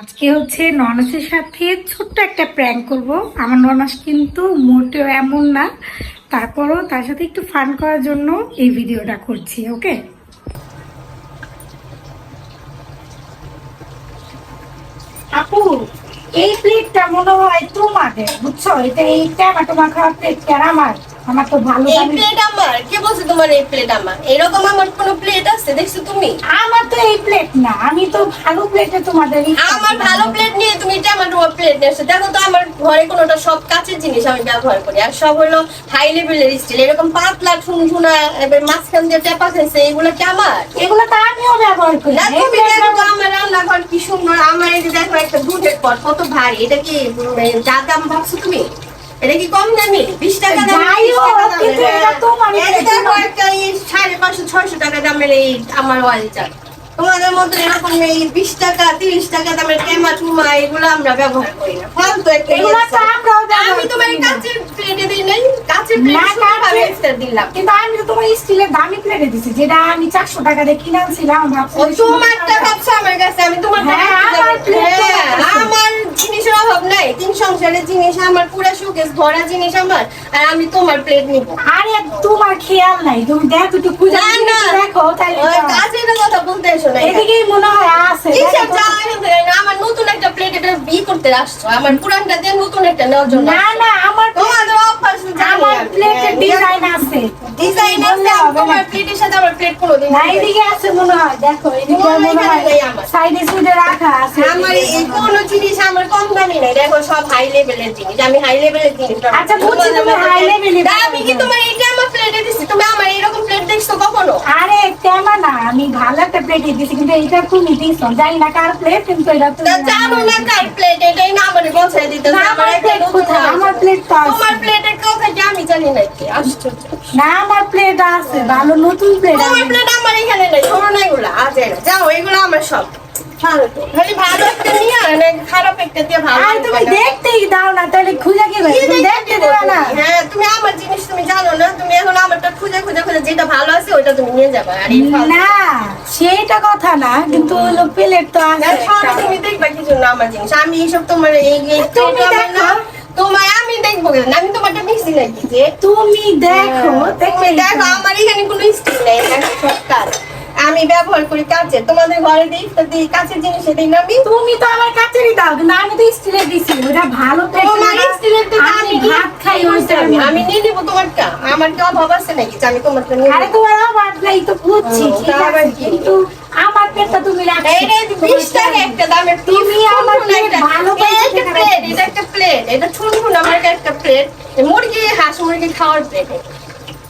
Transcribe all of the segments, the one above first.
আজকে হচ্ছে ননাসের সাথে ছোট্ট একটা প্র্যাঙ্ক করব। আমার ননাস কিন্তু মোটেও এমন না, তারপরও তার সাথে একটু ফান করার জন্য এই ভিডিওটা করছি। ওকে, আপু এই প্লেটটা মনে হয় তোমাদের, বুঝছো? এটা এই টমেটো মাখা প্লেট কেন আমার? আমার তো ভালো এই প্লেট আমার। কে বলছে তোমার এই প্লেট আমার? এরকম আমার কোন প্লেট আছে দেখছো তুমি? আমার তো এই প্লেট না, আমি তো ভালো প্লেটে তোমাদের। আমার ভালো প্লেট নিয়ে তুমি টমেটো প্লেট নিয়ে আসছো। দেখো তো আমার ঘরে কোনোটা সব কাঁচের জিনিস আমি ব্যবহার করি, আর সব হলো হাই লেভেলের স্টিল। এরকম পাতলা ঠুনঠুনা এবার মাঝখান দিয়ে টেপা খাইছে, এগুলো কি আমার? এগুলো তো আমিও ব্যবহার করি। না তুমি দেখো তো আমার রান্নাঘর কি সুন্দর। আমার এই যে দেখো একটা দুধের পট কত ভারী। এটা কি যা দাম ভাবছো তুমি? এটা কি কম দামি? 20 টাকা দামি? 550-600 টাকা দামের এই আমার অয়েল চাল। তোমাদের মতো এরকম এই 20 টাকা 30 টাকা দামের টেমা টুমা এগুলো আমরা ব্যবহার করি না। ফালতু একটা। আমি তোমার কাঁচের প্লেটে দিই নাই, কাঁচের প্লেটে দিলাম। কিন্তু আমি তো তোমার স্টিলের দামি প্লেটে দিছি, যেটা আমি 400 টাকা দিয়ে কিনে আনছিলাম। তোমারটা ভাবছো আমার কাছে, আমি তোমার আমার জিনিসের অভাব নাই। তিন সংসারের জিনিস আমার, পুরো শোকেস ভরা জিনিস আমার, আর আমি তোমার প্লেট নিব? আরে তোমার খেয়াল নাই, তুমি দেখো একটু খুঁজে দেখো তাহলে। কাজের কথা বলতে এসো না, এদিকেই মনে হয় আছে। আমার নতুন একটা প্লেট এটা বি করতে আসছো, আমার পুরানটা দিয়ে নতুন একটা নেওয়ার জন্য। না না, আমার তোমাদের অভ্যাস আমার প্লেটের ডিজাইন আছে, ডিজাইন আছে। তোমার প্লেটের সাথে আমার প্লেট কোনোদিন না। এদিকে আছে মনে হয়, দেখো এদিকে মনে হয় সাইডে সুইডে রাখা আছে। আমার এই কোনো জিনিস আমার কম দামি নাই। দেখো সব হাই লেভেলের জিনিস, আমি হাই লেভেলের জিনিস। আচ্ছা বুঝছি, তুমি হাই লেভেলে। আমি কি তোমার এইটা আমার প্লেটে দিছি? তুমি আমার এরকম প্লেট দেখছো কখনো? আরে তেমন না, আমি ভালো একটা প্লেট দিয়েছি, কিন্তু এইটা তুমি দিছো, জানি না কার প্লেট, কিন্তু এটা তুমি জানো না কার প্লেট। এটাই না আমারে বসায় দিতে। আমার প্লেট কোথায়? আমার প্লেট তো আছে। তোমার প্লেটের কথা কি আমি জানি না? কি আশ্চর্য। না, আমার প্লেট আছে ভালো, নতুন প্লেট। তোমার প্লেট আমার এখানে নাই, ধরো না এগুলা। আজ যাও, এগুলো আমার সব খালি ভালো একটা নিয়ে আর খারাপ একটা দিয়ে ভালো। আর তুমি দেখতেই দাও না, তাহলে খুঁজে কি তুমি দেখতে দেবে না? হ্যাঁ, তুমি আমার জিনিস তুমি জানো না। তুমি এখন আমারটা খুঁজে খুঁজে খুঁজে যেটা ভালো আছে ওইটা তুমি নিয়ে যাবে। আর না সেটা কথা না, কিন্তু হলো প্লেট তো আছে। তুমি দেখবা কি জন্য আমার জিনিস? আমি এইসব তোমার এই তুমি দেখো। তোমায় আমি দেখবো কেন? আমি তোমারটা মিক্সি নাকি যে তুমি দেখো। তুমি দেখো আমার এখানে কোনো স্টিল নেই, সব কাজ আমি ব্যবহার করি কাঁচের। তোমাদের ঘরে দিই কাঁচের জিনিস দিই না আমি? তুমি তো আমার কাছেরই দাও, কিন্তু আমি তো স্টিলের দিছি, ওটা ভালো প্লেট। তোমার স্টিলের তো আমি ভাত খাই ওইটা। আমি নিয়ে নিব তোমারটা। আমার কি অভাব আছে নাকি যে আমি তোমারটা নিয়ে? আরে তোমার অভাব নাই তো বুঝছি, ঠিক আছে, কিন্তু আমার প্লেটটা তুমি রাখো। এটা 20 টাকা একটা দামের। তুমি আমার প্লেট ভালো একটা প্লেট, এটা একটা প্লেট, এটা ছোটখাটো আমার একটা প্লেট। মুরগি হাঁস মুরগি খাওয়ার প্লেট।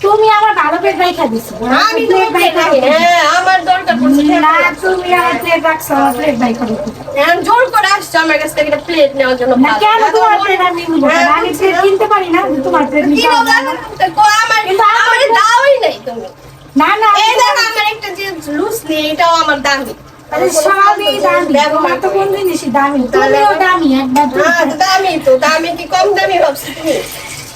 তুমি আমার ভালো প্লেট রাখা দিছো। আমি তোমার প্লেট রাখি। হ্যাঁ, আমার দরকার পড়ছে। না, তুমি আমার প্লেট রাখছো, আমার প্লেট বাই করো। এখন জোর করে আসছো আমার কাছ থেকে একটা প্লেট নেওয়ার জন্য। না কেন তোমার প্লেট আমি নিব না? আমি প্লেট কিনতে পারি না, তোমার প্লেট নিতে হবে। আমার কিন্তু আমার দাওই নাই তুমি। না না, এই দেখো আমার একটা যে লুসলি, এটাও আমার দামি। আরে সবই দামি, তোমার তো কোন জিনিসই দামি। তুমিও দামি একবার। দামি তো, দামি কি কম দামি ভাবছো তুমি?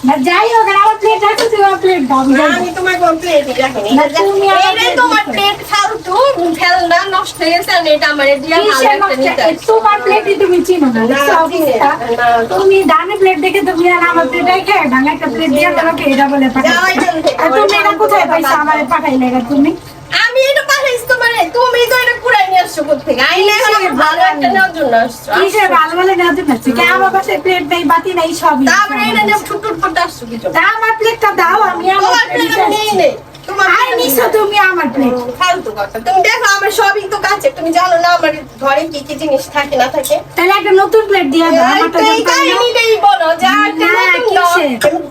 না যাই হোক, আমার প্লেট রাখো, তুমি আমার প্লেট দাও। আমি তোমার কোন প্লেটই রাখিনি। তুমি তোমার প্লেট ফালতু ফেলনা নষ্ট হয়ে গেছে। আর এটা আমার দিয়া ভালো একটা নিতে। তোমার প্লেটই তুমি চিনো না, দেখছো অবস্থা। তুমি দামি প্লেট দেখে তুমি আর আমার প্লেট রেখে ভাঙা একটা প্লেট দিয়ে তোমাকে এটা বলে পাঠাও। আর তুমি এটা কোথায় পাইছো? আমারে পাঠাইলে এটা তুমি? আমি এটা পাঠাইছি তোমারে। তুমি তো এটা কুড়াই নিয়ে আসছো কোত্থেকে? আইলে এখন ভালো একটা নেওয়ার জন্য আসছো। কিসের ভালো ভালো নেওয়ার জন্য আসছো? কে আমার পাশে প্লেট নেই, বাতি নেই, সবই। তারপরে এটা নিয়ে ছুটুট করতে আসছো কি জন্য? তা আমার প্লেটটা দাও, আমি আমার প্লেট নেই নেই। তুমি আমার প্লেট ফালতু কথা। তুমি দেখো আমার সবই তো কাছে। তুমি জানো না আমার ঘরে কি কি জিনিস থাকে না থাকে? তাহলে একটা নতুন প্লেট দিয়ে দাও। আমারটা এই কাহিনীটাই বলো যে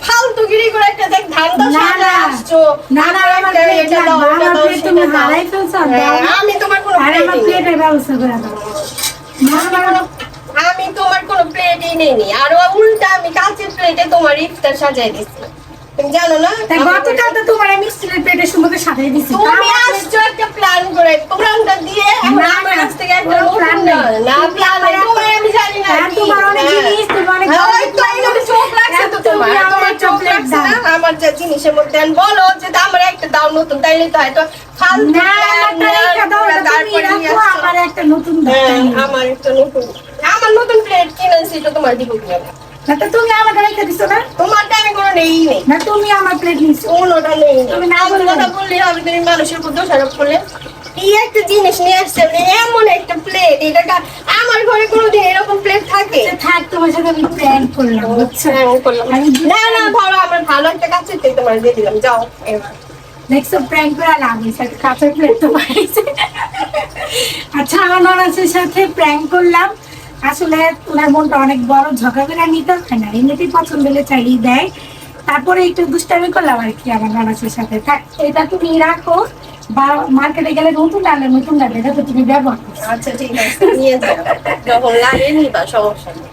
ফালতু গিরি করে একটা দেখ ধান দাও সামনে আসছো। না না, আমার প্লেট দাও, আমার প্লেট তুমি হারাই ফেলছো। আমি তোমার কোনো প্লেটের ব্যবস্থা করে দাও। আমি তোমার কোনো প্লেটই নেইনি। আর উল্টা আমি কাঁচের প্লেটে তোমার ইফতার সাজাই দিচ্ছি। তুমি জানো না গতকাল তো তোমার আমি স্টিলের প্লেটের সুন্দর সাজিয়ে দিছি। তুমি আসছো একটা প্ল্যান করে, প্ল্যানটা দিয়ে এখন আমার কাছ থেকে একটা প্ল্যান না প্ল্যান তোমার আমি জানি না। তোমার অনেক জিনিস, তোমার অনেক চোখ লাগছে তো তোমার চোখ লাগছে না আমার যে জিনিসের মধ্যে। বলো যে আমার একটা দাও নতুন, তাইলে তো হয়তো ফালতু না, আমার একটা নতুন দাও। আমার একটা নতুন নতুন প্লেট কিনেছি তো তোমার দিব কি আমি? না তো তুমি আমাকে রেখে দিছো না? তোমারটা আমি কোনো নেই নেই। না তুমি আমার প্লেট নিছো। কোনোটা নেই। তুমি না এমন বললে কথা বললে হবে, তুমি মানুষের উপর দোষারোপ করলে। কি একটা জিনিস নিয়ে আসছে আপনি, এমন একটা প্লেট, এটা আমার ঘরে কোনোদিন এরকম প্লেট থাকে? আচ্ছা, থাক, তোমার সাথে আমি প্র্যাঙ্ক করলাম, বুঝছো? না না, ধরো আমার ভালো একটা কাছে তোমার দিয়ে দিলাম, যাও এবার। দেখছো প্র্যাঙ্ক করে লাভ হয়েছে, একটা কাঁচের প্লেট তো পাইছে। আচ্ছা, আমার ননাসের সাথে প্র্যাঙ্ক করলাম। আসলে ওনার মনটা অনেক বড়, ঝগড়া করে নিতে হয় না, এমনিতেই পছন্দ হলে চাইলেই দেয়। তারপরে একটু দুষ্টামি করলাম আর কি আমার ননাসের সাথে। থাক, এটা তুমি রাখো, বা মার্কেটে গেলে নতুন আনলে নতুন লাগবে, এটা তো তুমি ব্যবহার করছো। আচ্ছা ঠিক আছে, নিয়ে যাও, যখন লাগে নিবা, সমস্যা নেই।